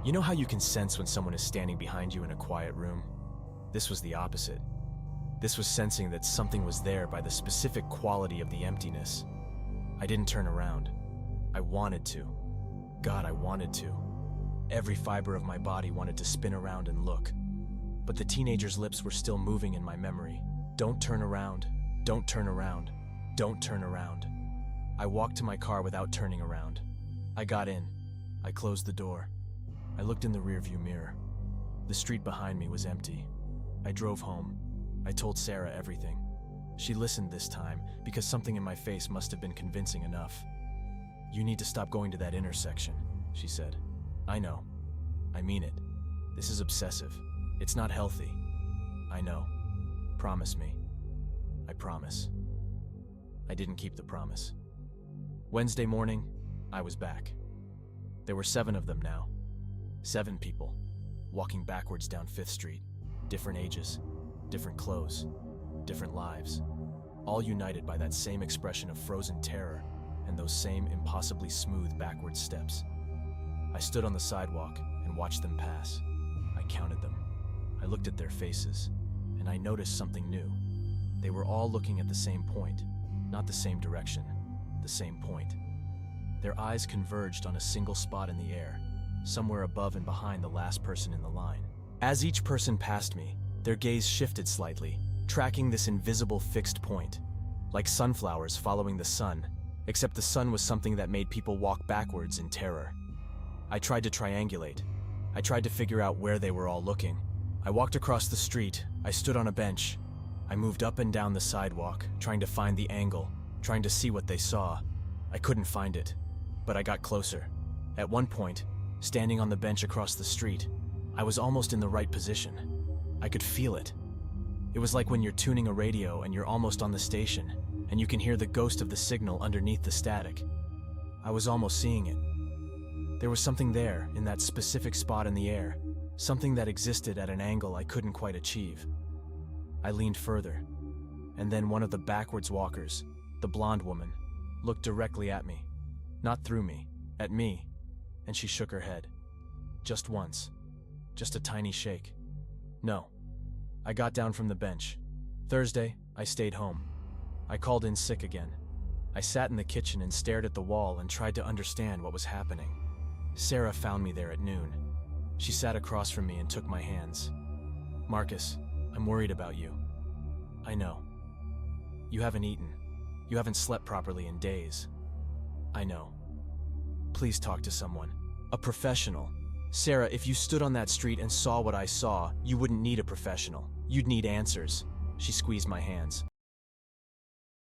You know how you can sense when someone is standing behind you in a quiet room? This was the opposite. This was sensing that something was there by the specific quality of the emptiness. I didn't turn around. I wanted to. God, I wanted to. Every fiber of my body wanted to spin around and look. But the teenager's lips were still moving in my memory. Don't turn around. Don't turn around. Don't turn around. I walked to my car without turning around. I got in. I closed the door. I looked in the rearview mirror. The street behind me was empty. I drove home. I told Sarah everything. She listened this time because something in my face must have been convincing enough. "You need to stop going to that intersection," she said. "I know. I mean it. This is obsessive. It's not healthy. I know. Promise me." I promise. I didn't keep the promise. Wednesday morning, I was back. There were 7 of them now. 7 people, walking backwards down 5th Street. Different ages, different clothes, different lives. All united by that same expression of frozen terror and those same impossibly smooth backward steps. I stood on the sidewalk and watched them pass. I counted them. I looked at their faces, and I noticed something new. They were all looking at the same point, not the same direction, the same point. Their eyes converged on a single spot in the air, somewhere above and behind the last person in the line. As each person passed me, their gaze shifted slightly, tracking this invisible fixed point, like sunflowers following the sun, except the sun was something that made people walk backwards in terror. I tried to triangulate. I tried to figure out where they were all looking. I walked across the street. I stood on a bench. I moved up and down the sidewalk, trying to find the angle, trying to see what they saw. I couldn't find it, but I got closer. At one point, standing on the bench across the street, I was almost in the right position. I could feel it. It was like when you're tuning a radio and you're almost on the station, and you can hear the ghost of the signal underneath the static. I was almost seeing it. There was something there, in that specific spot in the air, something that existed at an angle I couldn't quite achieve. I leaned further, and then one of the backwards walkers, the blonde woman, looked directly at me. Not through me, at me, and she shook her head. Just once. Just a tiny shake. No. I got down from the bench. Thursday, I stayed home. I called in sick again. I sat in the kitchen and stared at the wall and tried to understand what was happening. Sarah found me there at noon. She sat across from me and took my hands. "Marcus, I'm worried about you." "I know. You haven't eaten. You haven't slept properly in days." "I know. Please talk to someone. A professional. Sarah, if you stood on that street and saw what I saw, you wouldn't need a professional. You'd need answers." She squeezed my hands.